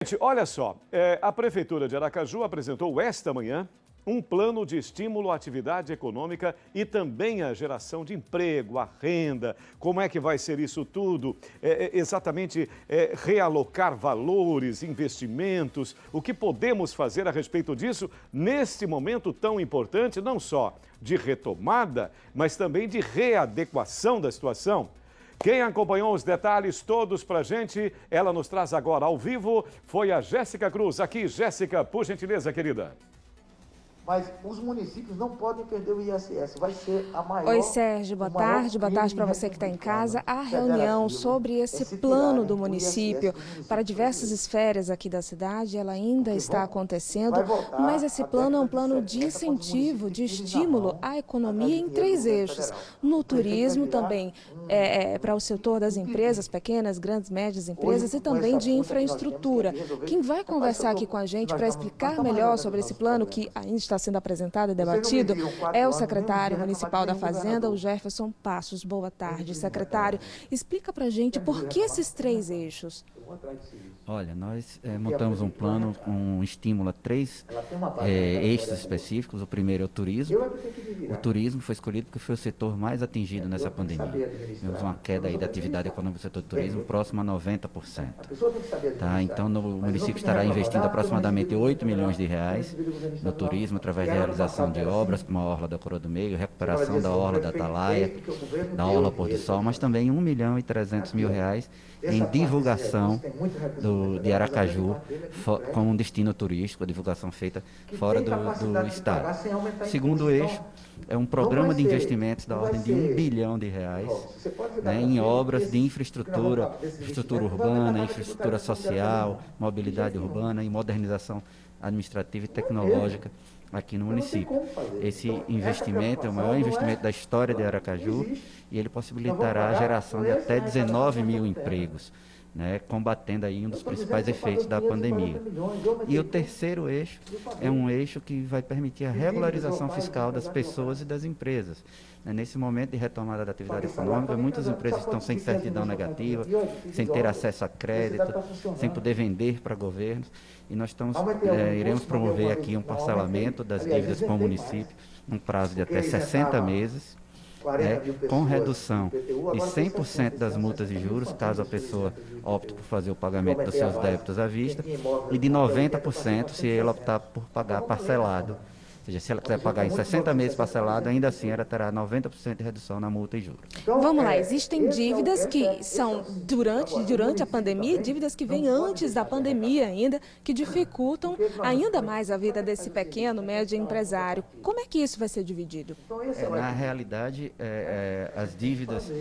Gente, olha só, a Prefeitura de Aracaju apresentou esta manhã um plano de estímulo à atividade econômica e também à geração de emprego, a renda. Como é que vai ser isso tudo? Exatamente realocar valores, investimentos. O que podemos fazer a respeito disso neste momento tão importante, não só de retomada, mas também de readequação da situação? Quem acompanhou os detalhes todos pra gente, ela nos traz agora ao vivo, foi a Jéssica Cruz. Aqui, Jéssica, por gentileza, querida. Mas os municípios não podem perder o ISS, vai ser a maior... Oi, Sérgio, boa tarde para você que está em casa. A reunião sobre esse plano do município para diversas esferas aqui da cidade, ela ainda está acontecendo, mas esse plano é um plano de incentivo, de estímulo à economia em 3 eixos. No turismo também, para o setor das empresas, pequenas, grandes, médias empresas e também de infraestrutura. Quem vai conversar aqui com a gente para explicar melhor sobre esse plano que ainda está sendo apresentado e debatido é o secretário municipal da Fazenda, o Jefferson Passos. Boa tarde, secretário. Explica para a gente por que esses 3 eixos. Olha, nós montamos um plano, um estímulo a 3 eixos específicos. O primeiro é o turismo. O turismo foi escolhido porque foi o setor mais atingido nessa pandemia. Tivemos uma queda aí da atividade econômica do setor do turismo próxima a 90%. Tá? Então, o município estará investindo aproximadamente R$8 milhões no turismo, através da realização de obras como a Orla da Coroa do Meio, recuperação da Orla da Atalaia, da Orla Pôr do Sol, mas também R$1.300.000 em divulgação de Aracaju como um destino turístico, a divulgação feita fora do estado. Segundo eixo é um programa de investimentos da ordem de R$1 bilhão, né, em obras de infraestrutura urbana, infraestrutura social, mobilidade urbana e modernização administrativa e tecnológica aqui no município. Esse investimento é o maior investimento da história de Aracaju e ele possibilitará a geração de até 19 mil empregos, né, combatendo aí um dos principais efeitos da pandemia. E o terceiro eixo é um eixo que vai permitir a regularização fiscal das pessoas e das empresas. Nesse momento de retomada da atividade econômica, muitas empresas estão sem certidão negativa, sem ter acesso a crédito, sem poder vender para governos, e nós iremos promover aqui um parcelamento das dívidas com o município, num prazo de até 60 meses, com redução de 100% das multas e juros, caso a pessoa opte por fazer o pagamento dos seus débitos à vista, e de 90% se ela optar por pagar parcelado. Ou seja, se ela quiser pagar em 60 meses parcelado, ainda assim ela terá 90% de redução na multa e juros. Vamos lá, existem dívidas que são durante a pandemia, dívidas que vêm antes da pandemia ainda, que dificultam ainda mais a vida desse pequeno, médio empresário. Como é que isso vai ser dividido? Na realidade, as dívidas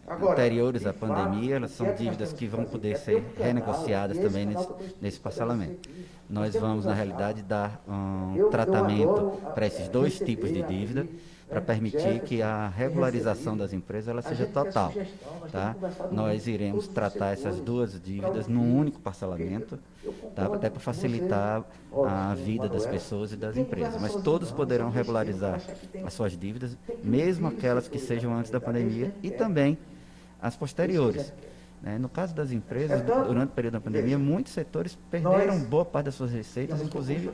anteriores à pandemia, elas são dívidas que vão poder ser renegociadas também nesse parcelamento. Nós vamos, na realidade, dar um tratamento para esses 2 tipos de dívida, para permitir que a regularização das empresas ela seja total. Tá? Nós iremos tratar essas 2 dívidas num único parcelamento, tá? Até para facilitar a vida das pessoas e das empresas. Mas todos poderão regularizar as suas dívidas, mesmo aquelas que sejam antes da pandemia e também as posteriores. No caso das empresas, durante o período da pandemia, muitos setores perderam boa parte das suas receitas, inclusive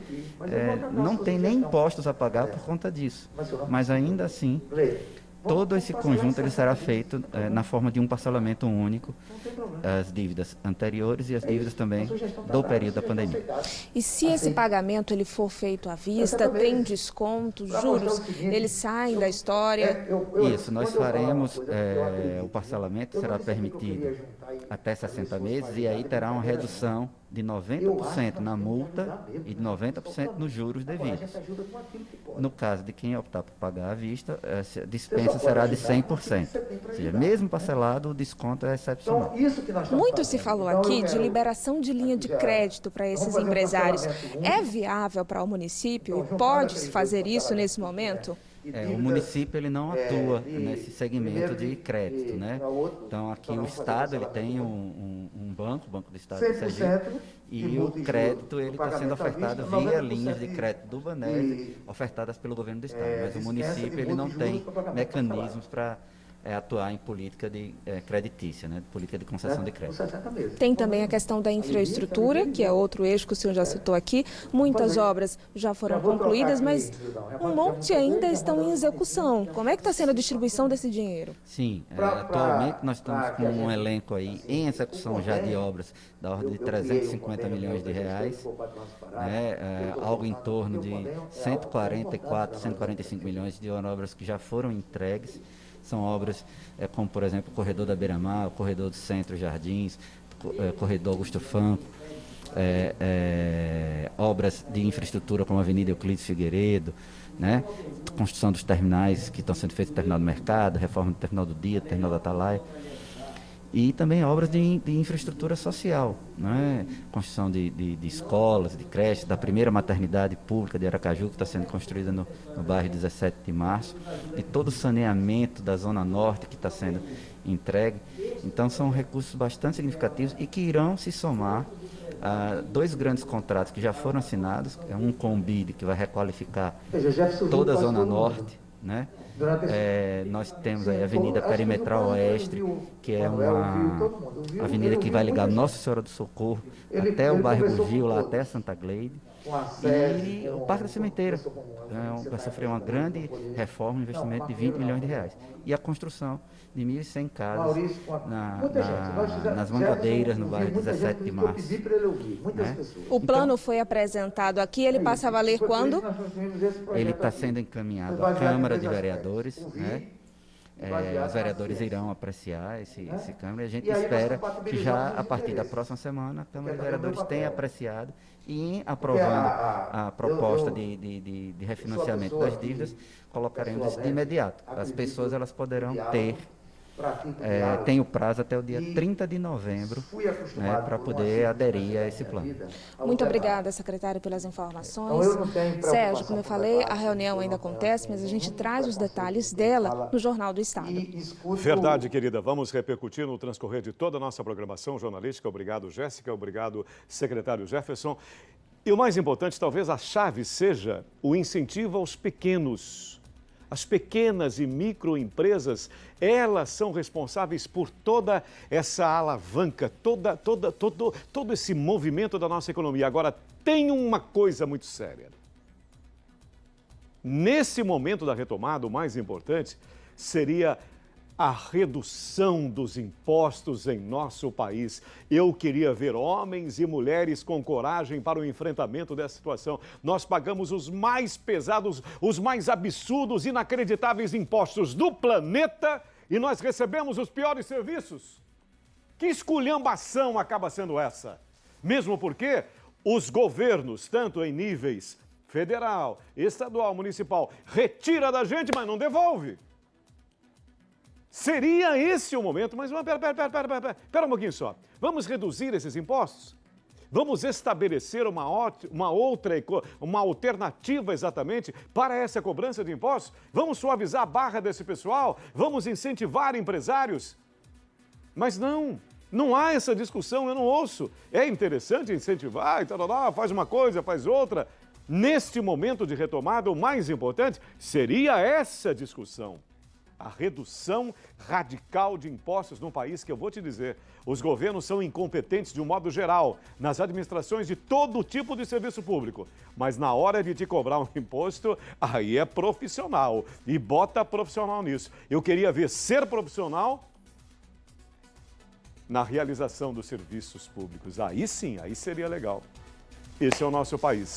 não tem nem impostos a pagar por conta disso. Mas ainda assim, todo esse conjunto ele será feito na forma de um parcelamento único, as dívidas anteriores e as dívidas também do período da pandemia. E se esse pagamento ele for feito à vista, tem desconto, juros, eles saem da história? Isso, nós faremos, o parcelamento será permitido até 60 meses e aí terá uma redução de 90% na multa e de 90% nos juros devidos. No caso de quem optar por pagar à vista, a dispensa será de 100%. Ou seja, mesmo parcelado, o desconto é excepcional. Muito se falou aqui de liberação de linha de crédito para esses empresários. É viável para o município e pode-se fazer isso nesse momento? O município ele não atua nesse segmento de crédito, né? Então aqui o Estado ele tem um banco, o Banco do Estado do Sergipe, e o crédito ele está sendo ofertado via linhas de crédito do Banese, ofertadas pelo governo do Estado. Mas o município ele não tem mecanismos para atuar em política creditícia, né? Política de concessão de crédito. Tem também a questão da infraestrutura, que é outro eixo que o senhor já citou aqui. Muitas obras já foram concluídas, mas um monte ainda estão em execução. Como é que está sendo a distribuição desse dinheiro? Sim, atualmente nós estamos com um elenco aí em execução já de obras da ordem de 350 milhões de reais, né? Algo em torno de 144, 145 milhões de obras que já foram entregues. São obras como, por exemplo, o Corredor da Beira-Mar, o Corredor do Centro Jardins, Corredor Augusto Franco, obras de infraestrutura como a Avenida Euclides Figueiredo, né? Construção dos terminais que estão sendo feitos no Terminal do Mercado, reforma do Terminal do Dia, do Terminal da Atalaia. E também obras de infraestrutura social, né? Construção de escolas, de creches, da primeira maternidade pública de Aracaju, que está sendo construída no bairro 17 de Março, de todo o saneamento da Zona Norte que está sendo entregue. Então são recursos bastante significativos e que irão se somar a 2 grandes contratos que já foram assinados, um com o BID, que vai requalificar toda a Zona Norte, né? Nós temos aí a Avenida Perimetral Oeste, que é uma avenida que vai ligar Nossa Senhora do Socorro até o bairro Bugio, lá até Santa Gleide. E o Parque da Sementeira vai sofrer uma grande reforma, um investimento de 20 milhões de reais. E a construção de 1.100 casas nas Mangabeiras, no bairro 17 de Março. Né? O plano foi apresentado aqui, ele passa a valer quando? Ele está sendo encaminhado à Câmara de Vereadores, né? Os vereadores irão apreciar esse Câmara e a gente espera que já a partir da próxima semana a Câmara de Vereadores tenha apreciado e aprovando a proposta de refinanciamento das dívidas, colocaremos isso de imediato. As pessoas elas poderão tem o prazo até o dia 30 de novembro, né, para poder aderir a esse plano. Muito obrigada, secretário, pelas informações. Sérgio, como eu falei, a reunião ainda acontece, mas a gente traz os detalhes dela no Jornal do Estado. Verdade, querida. Vamos repercutir no transcorrer de toda a nossa programação jornalística. Obrigado, Jéssica. Obrigado, secretário Jefferson. E o mais importante, talvez a chave seja o incentivo aos pequenos. As pequenas e microempresas, elas são responsáveis por toda essa alavanca, todo esse movimento da nossa economia. Agora, tem uma coisa muito séria. Nesse momento da retomada, o mais importante seria a redução dos impostos em nosso país. Eu queria ver homens e mulheres com coragem para o enfrentamento dessa situação. Nós pagamos os mais pesados, os mais absurdos, inacreditáveis impostos do planeta e nós recebemos os piores serviços. Que esculhambação acaba sendo essa? Mesmo porque os governos, tanto em níveis federal, estadual, municipal, retira da gente, mas não devolve. Seria esse o momento, mas pera um pouquinho só. Vamos reduzir esses impostos? Vamos estabelecer uma alternativa exatamente para essa cobrança de impostos? Vamos suavizar a barra desse pessoal? Vamos incentivar empresários? Mas não há essa discussão, eu não ouço. É interessante incentivar, faz uma coisa, faz outra. Neste momento de retomada, o mais importante seria essa discussão. A redução radical de impostos num país que eu vou te dizer, os governos são incompetentes de um modo geral, nas administrações de todo tipo de serviço público. Mas na hora de te cobrar um imposto, aí é profissional. E bota profissional nisso. Eu queria ver ser profissional na realização dos serviços públicos. Aí sim, aí seria legal. Esse é o nosso país.